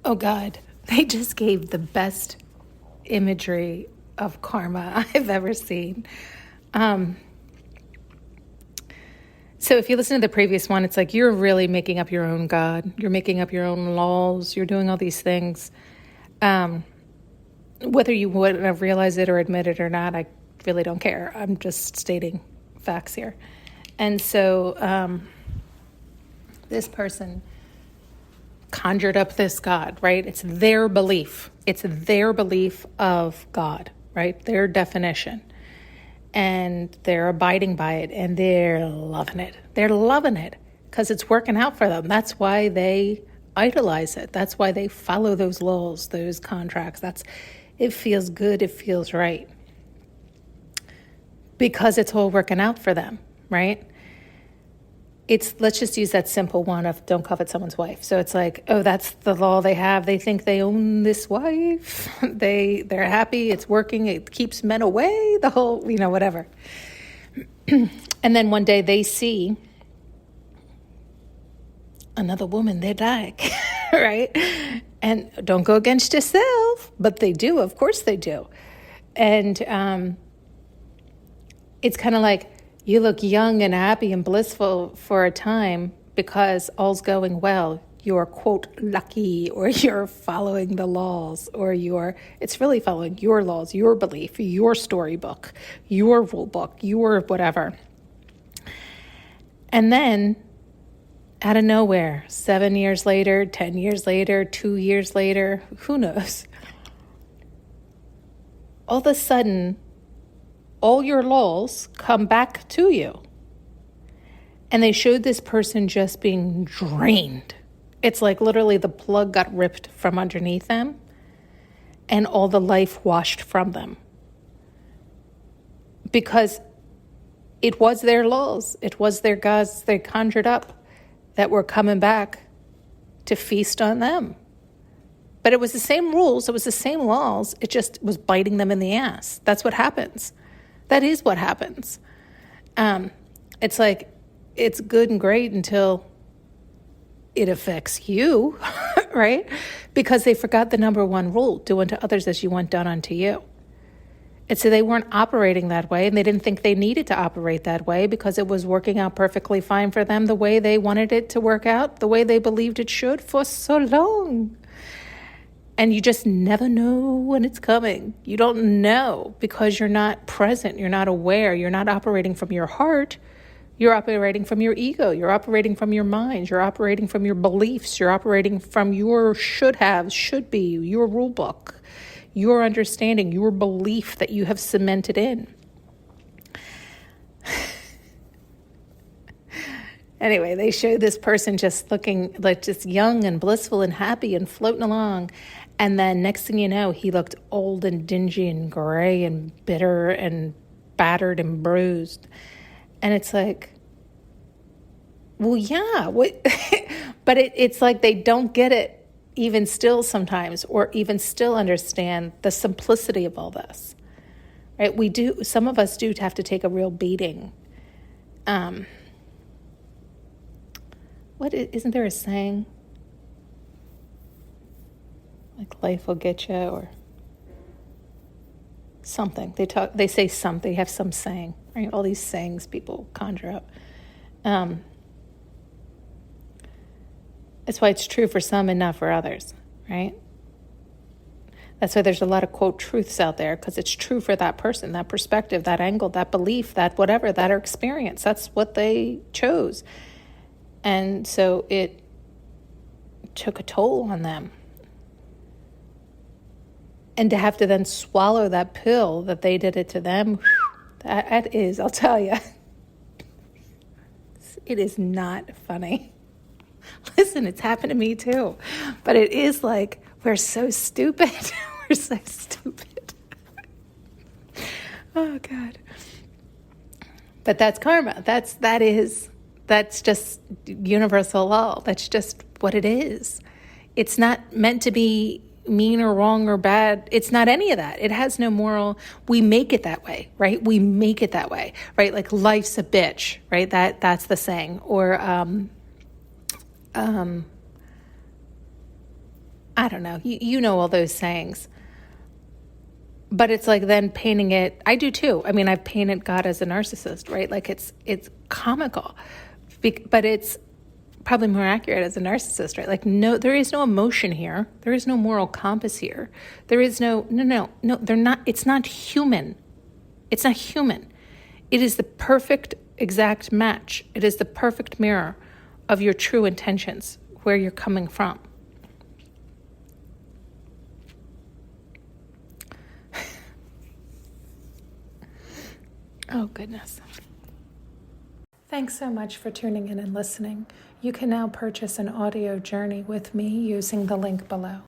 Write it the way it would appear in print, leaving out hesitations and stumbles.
Oh God, they just gave the best imagery of karma I've ever seen. So if you listen to the previous one, it's like you're really making up your own God. You're making up your own laws. You're doing all these things. Whether you would have realized it or admit it or not, I really don't care. I'm just stating facts here. And so this person conjured up this God, right? It's their belief. It's their belief of God, right? Their definition. And they're abiding by it, and they're loving it. They're loving it because it's working out for them. That's why they idolize it. That's why they follow those laws, those contracts. It feels good. It feels right because it's all working out for them, right? Let's just use that simple one of don't covet someone's wife. So it's like, oh, that's the law they have. They think they own this wife. They're happy. It's working. It keeps men away. The whole, whatever. And then one day they see another woman they like, right? And don't go against yourself, but they do. Of course they do. And it's kind of like, you look young and happy and blissful for a time because all's going well. You're, quote, lucky, or you're following the laws, or it's really following your laws, your belief, your storybook, your rule book, your whatever. And then, out of nowhere, 7 years later, 10 years later, 2 years later, who knows? All of a sudden, all your laws come back to you. And they showed this person just being drained. It's like literally the plug got ripped from underneath them and all the life washed from them. Because it was their laws. It was their gods they conjured up that were coming back to feast on them. But it was the same rules. It was the same laws. It just was biting them in the ass. That's what happens. That is what happens. It's like, it's good and great until it affects you, right? Because they forgot the number one rule, do unto others as you want done unto you. And so they weren't operating that way, and they didn't think they needed to operate that way because it was working out perfectly fine for them the way they wanted it to work out, the way they believed it should for so long. And you just never know when it's coming. You don't know because you're not present. You're not aware. You're not operating from your heart. You're operating from your ego. You're operating from your mind. You're operating from your beliefs. You're operating from your should have, should be, your rule book, your understanding, your belief that you have cemented in. Anyway, they showed this person just looking like just young and blissful and happy and floating along. And then next thing you know, he looked old and dingy and gray and bitter and battered and bruised. And it's like, well, yeah, what? But it's like they don't get it even still sometimes, or even still understand the simplicity of all this, right? Some of us do have to take a real beating. Isn't there a saying? Like life will get you, or something. They say something. They have some saying, right? All these sayings people conjure up. That's why it's true for some and not for others, right? That's why there's a lot of, quote, truths out there, because it's true for that person, that perspective, that angle, that belief, that whatever, that experience. That's what they chose. And so it took a toll on them. And to have to then swallow that pill that they did it to them, that is, I'll tell you, it is not funny. Listen, it's happened to me too. But it is like, we're so stupid. We're so stupid. Oh, God. But that's karma. That's just universal law. That's just what it is. It's not meant to be mean or wrong or bad. It's not any of that. It has no moral. We make it that way, right? We make it that way, right? Like life's a bitch, right? That's the saying. Or I don't know. You know all those sayings. But it's like then painting it, I do too. I mean, I've painted God as a narcissist, right? Like it's comical, but it's probably more accurate as a narcissist, right? Like, no, there is no emotion here. There is no moral compass here. There is no, they're not, it's not human. It's not human. It is the perfect exact match. It is the perfect mirror of your true intentions, where you're coming from. Oh, goodness. Thanks so much for tuning in and listening. You can now purchase an audio journey with me using the link below.